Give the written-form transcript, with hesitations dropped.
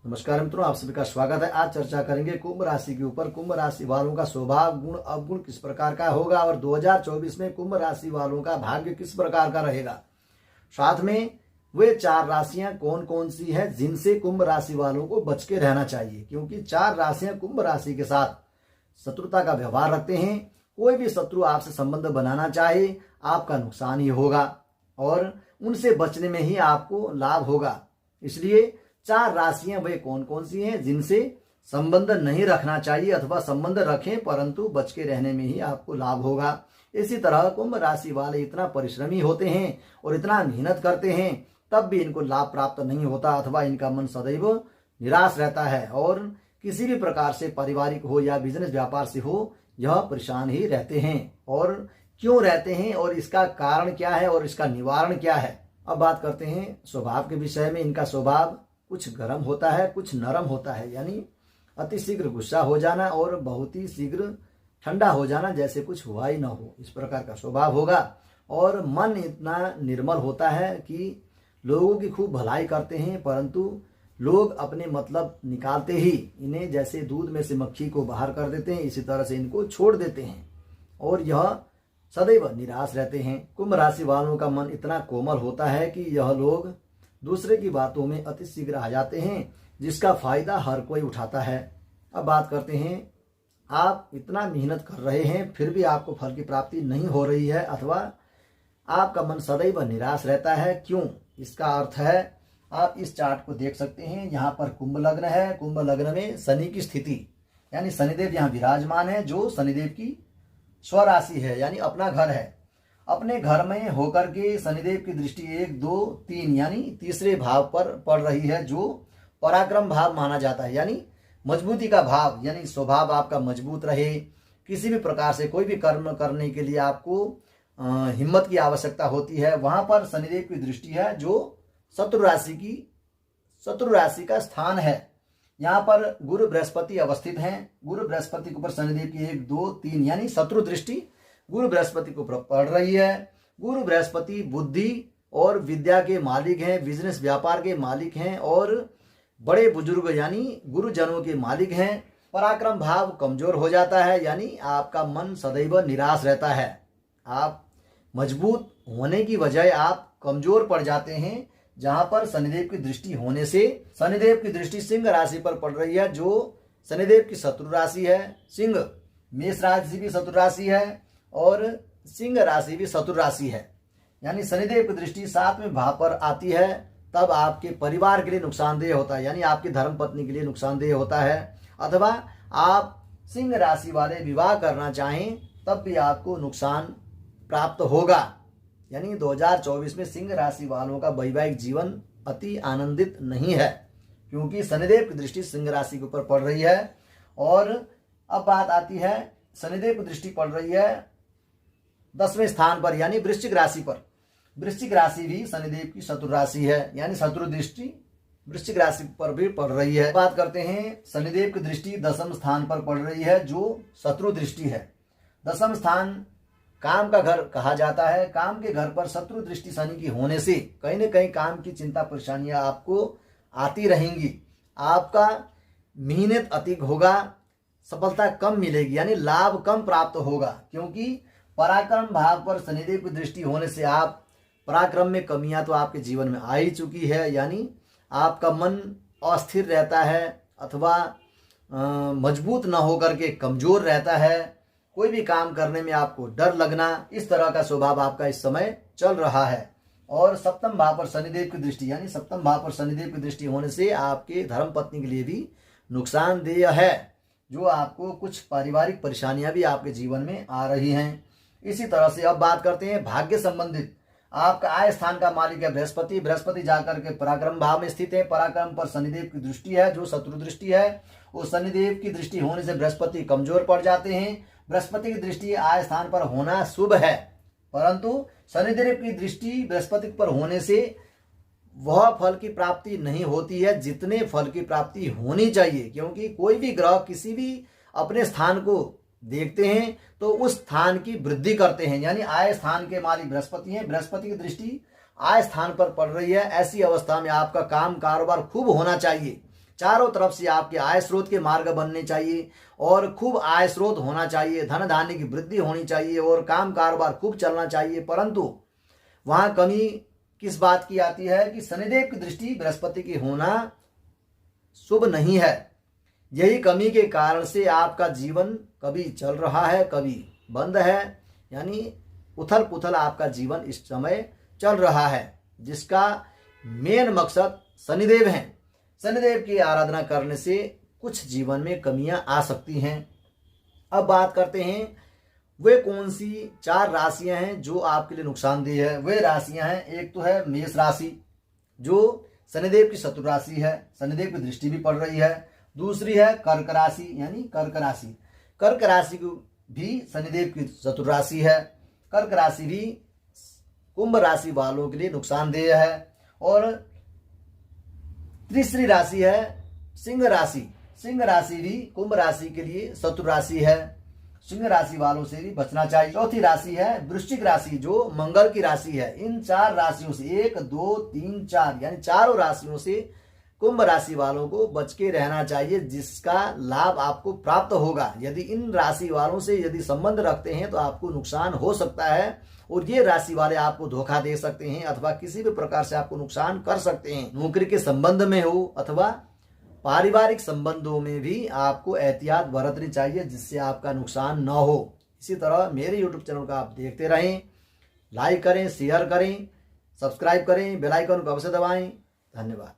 नमस्कार मित्रों, आप सभी का स्वागत है। आज चर्चा करेंगे कुंभ राशि के ऊपर। कुंभ राशि वालों का स्वभाव, गुण, अवगुण किस प्रकार का होगा और 2024 में कुंभ राशि वालों का भाग्य किस प्रकार का रहेगा। साथ में वे 4 राशियां कौन कौन सी हैं जिनसे कुंभ राशि वालों को बच के रहना चाहिए, क्योंकि 4 राशियां कुंभ राशि के साथ शत्रुता का व्यवहार रखते हैं। कोई भी शत्रु आपसे संबंध बनाना चाहे आपका नुकसान ही होगा और उनसे बचने में ही आपको लाभ होगा। इसलिए 4 राशियां वे कौन कौन सी हैं जिनसे संबंध नहीं रखना चाहिए अथवा संबंध रखें परंतु बच के रहने में ही आपको लाभ होगा। इसी तरह कुंभ राशि वाले इतना परिश्रमी होते हैं और इतना मेहनत करते हैं, तब भी इनको लाभ प्राप्त नहीं होता अथवा इनका मन सदैव निराश रहता है और किसी भी प्रकार से पारिवारिक हो या बिजनेस व्यापार से हो, यह परेशान ही रहते हैं। और क्यों रहते हैं और इसका कारण क्या है और इसका निवारण क्या है। अब बात करते हैं स्वभाव के विषय में। इनका स्वभाव कुछ गर्म होता है, कुछ नरम होता है, यानी अति शीघ्र गुस्सा हो जाना और बहुत ही शीघ्र ठंडा हो जाना, जैसे कुछ हुआ ही ना हो, इस प्रकार का स्वभाव होगा। और मन इतना निर्मल होता है कि लोगों की खूब भलाई करते हैं, परंतु लोग अपने मतलब निकालते ही इन्हें जैसे दूध में से मक्खी को बाहर कर देते हैं, इसी तरह से इनको छोड़ देते हैं और यह सदैव निराश रहते हैं। कुंभ राशि वालों का मन इतना कोमल होता है कि यह लोग दूसरे की बातों में अति शीघ्र आ जाते हैं, जिसका फायदा हर कोई उठाता है। अब बात करते हैं, आप इतना मेहनत कर रहे हैं फिर भी आपको फल की प्राप्ति नहीं हो रही है अथवा आपका मन सदैव निराश रहता है। क्यों? इसका अर्थ है, आप इस चार्ट को देख सकते हैं। यहाँ पर कुंभ लग्न है। कुंभ लग्न में शनि की स्थिति, यानी शनिदेव यहाँ विराजमान है, जो शनिदेव की स्वराशि है, यानी अपना घर है। अपने घर में होकर के शनिदेव की दृष्टि 1, 2, 3 यानी तीसरे भाव पर पड़ रही है, जो पराक्रम भाव माना जाता है, यानी मजबूती का भाव, यानी स्वभाव आपका मजबूत रहे। किसी भी प्रकार से कोई भी कर्म करने के लिए आपको हिम्मत की आवश्यकता होती है, वहां पर शनिदेव की दृष्टि है, जो शत्रु राशि का स्थान है। यहाँ पर गुरु बृहस्पति अवस्थित हैं। गुरु बृहस्पति के ऊपर शनिदेव की 1, 2, 3 यानी शत्रु दृष्टि गुरु बृहस्पति को पड़ रही है। गुरु बृहस्पति बुद्धि और विद्या के मालिक हैं, बिजनेस व्यापार के मालिक हैं और बड़े बुजुर्ग यानी गुरुजनों के मालिक हैं। पराक्रम भाव कमजोर हो जाता है, यानी आपका मन सदैव निराश रहता है। आप मजबूत होने की बजाय आप कमजोर पड़ जाते हैं। जहां पर शनिदेव की दृष्टि होने से, शनिदेव की दृष्टि सिंह राशि पर पड़ रही है, जो शनिदेव की शत्रु राशि है। सिंह मेष राशि भी शत्रु राशि है और सिंह राशि भी शत्रु राशि है, यानी शनिदेव की दृष्टि 7वें भाव पर आती है, तब आपके परिवार के लिए नुकसानदेह होता है, यानी आपकी धर्मपत्नी के लिए नुकसानदेह होता है। अथवा आप सिंह राशि वाले विवाह करना चाहें तब भी आपको नुकसान प्राप्त होगा। यानी 2024 में सिंह राशि वालों का वैवाहिक जीवन अति आनंदित नहीं है, क्योंकि शनिदेव की दृष्टि सिंह राशि के ऊपर पड़ रही है। और अब बात आती है, शनिदेव की दृष्टि पड़ रही है 10वें स्थान पर, यानी वृश्चिक राशि पर। वृश्चिक राशि भी शनिदेव की शत्रु राशि है, यानी शत्रु दृष्टि वृश्चिक राशि पर भी पड़ रही है। बात करते हैं, शनिदेव की दृष्टि 10वें स्थान पर पड़ रही है, जो शत्रु दृष्टि है। 10वां स्थान काम का घर कहा जाता है। काम के घर पर शत्रु दृष्टि शनि की होने से कहीं न कहीं काम की चिंता परेशानियां आपको आती रहेंगी। आपका मेहनत अधिक होगा, सफलता कम मिलेगी, यानी लाभ कम प्राप्त होगा, क्योंकि पराक्रम भाव पर शनिदेव की दृष्टि होने से आप पराक्रम में कमियां तो आपके जीवन में आ ही चुकी है, यानी आपका मन अस्थिर रहता है अथवा मजबूत न होकर के कमजोर रहता है। कोई भी काम करने में आपको डर लगना, इस तरह का स्वभाव आपका इस समय चल रहा है। और 7वें भाव पर शनिदेव की दृष्टि, यानी 7वें भाव पर शनिदेव की दृष्टि होने से आपके धर्मपत्नी के लिए भी नुकसानदेह है, जो आपको कुछ पारिवारिक परेशानियां भी आपके जीवन में आ रही हैं। इसी तरह से अब बात करते हैं भाग्य संबंधित। आपका आय स्थान का मालिक है बृहस्पति। बृहस्पति जाकर के पराक्रम भाव में स्थित है। पराक्रम पर शनिदेव की दृष्टि है, जो शत्रु दृष्टि है। उस शनिदेव की दृष्टि होने से बृहस्पति कमजोर पड़ जाते हैं। बृहस्पति की दृष्टि आय स्थान पर होना शुभ है, परंतु शनिदेव की दृष्टि बृहस्पति पर होने से वह फल की प्राप्ति नहीं होती है जितने फल की प्राप्ति होनी चाहिए। क्योंकि कोई भी ग्रह किसी भी अपने स्थान को देखते हैं तो उस स्थान की वृद्धि करते हैं, यानी आय स्थान के मालिक बृहस्पति हैं। बृहस्पति की दृष्टि आय स्थान पर पड़ रही है। ऐसी अवस्था में आपका काम कारोबार खूब होना चाहिए, चारों तरफ से आपके आय स्रोत के मार्ग बनने चाहिए और खूब आय स्रोत होना चाहिए, धन धान्य की वृद्धि होनी चाहिए और काम कारोबार खूब चलना चाहिए। परंतु वहां कमी किस बात की आती है कि शनिदेव की दृष्टि बृहस्पति की होना शुभ नहीं है। यही कमी के कारण से आपका जीवन कभी चल रहा है, कभी बंद है, यानी उथल पुथल आपका जीवन इस समय चल रहा है, जिसका मेन मकसद शनिदेव हैं। शनिदेव की आराधना करने से कुछ जीवन में कमियां आ सकती हैं। अब बात करते हैं वे कौन सी 4 राशियां हैं जो आपके लिए नुकसानदेह है। वे राशियां हैं, एक तो है मेष राशि जो शनिदेव की शत्रु राशि है, शनिदेव की दृष्टि भी पड़ रही है। दूसरी है कर्क राशि, यानी कर्क राशि, कर्क राशि को भी शनिदेव की शत्रु राशि है। कर्क राशि भी कुंभ राशि वालों के लिए नुकसानदेह है। और तीसरी राशि है सिंह राशि, सिंह राशि भी कुंभ राशि के लिए शत्रु राशि है, सिंह राशि वालों से भी बचना चाहिए। चौथी राशि है वृश्चिक राशि जो मंगल की राशि है। इन 4 राशियों से 1 2 3 4 यानी चारों राशियों से कुंभ राशि वालों को बच के रहना चाहिए, जिसका लाभ आपको प्राप्त होगा। यदि इन राशि वालों से यदि संबंध रखते हैं तो आपको नुकसान हो सकता है और ये राशि वाले आपको धोखा दे सकते हैं अथवा किसी भी प्रकार से आपको नुकसान कर सकते हैं। नौकरी के संबंध में हो अथवा पारिवारिक संबंधों में भी आपको एहतियात बरतनी चाहिए, जिससे आपका नुकसान न हो। इसी तरह मेरे YouTube चैनल को आप देखते रहें, लाइक करें, शेयर करें, सब्सक्राइब करें, बेल आइकन को अवश्य दबाएं। धन्यवाद।